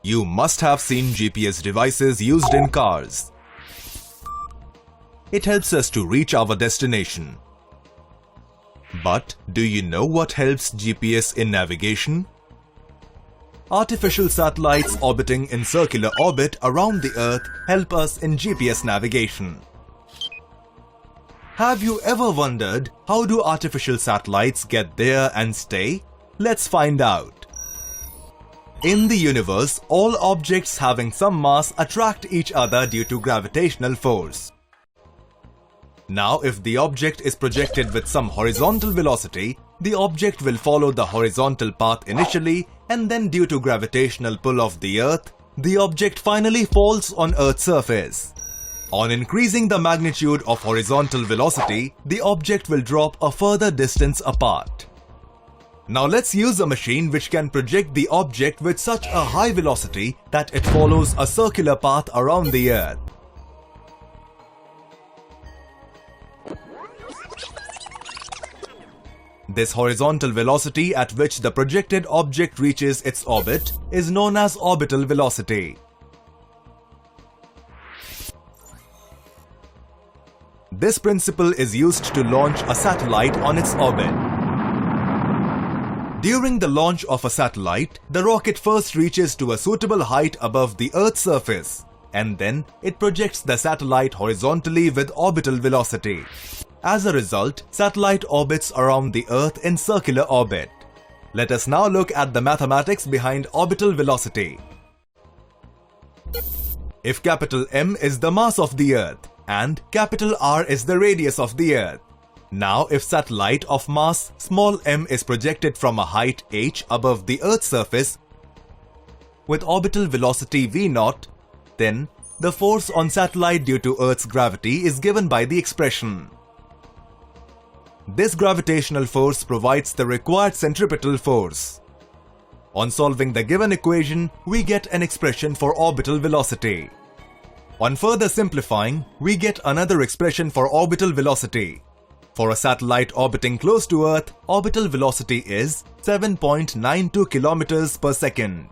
You must have seen GPS devices used in cars. It helps us to reach our destination. But do you know what helps GPS in navigation? Artificial satellites orbiting in circular orbit around the Earth help us in GPS navigation. Have you ever wondered how do artificial satellites get there and stay? Let's find out. In the universe, all objects having some mass attract each other due to gravitational force. Now, if the object is projected with some horizontal velocity, the object will follow the horizontal path initially, and then due to gravitational pull of the Earth, the object finally falls on Earth's surface. On increasing the magnitude of horizontal velocity, the object will drop a further distance apart. Now let's use a machine which can project the object with such a high velocity that it follows a circular path around the Earth. This horizontal velocity at which the projected object reaches its orbit is known as orbital velocity. This principle is used to launch a satellite on its orbit. During the launch of a satellite, the rocket first reaches to a suitable height above the Earth's surface, and then it projects the satellite horizontally with orbital velocity. As a result, satellite orbits around the Earth in circular orbit. Let us now look at the mathematics behind orbital velocity. If capital M is the mass of the Earth and capital R is the radius of the Earth, now if satellite of mass small m is projected from a height h above the Earth's surface with orbital velocity v0, then the force on satellite due to Earth's gravity is given by the expression. This gravitational force provides the required centripetal force. On solving the given equation, we get an expression for orbital velocity. On further simplifying, we get another expression for orbital velocity. For a satellite orbiting close to Earth, orbital velocity is 7.92 km per second.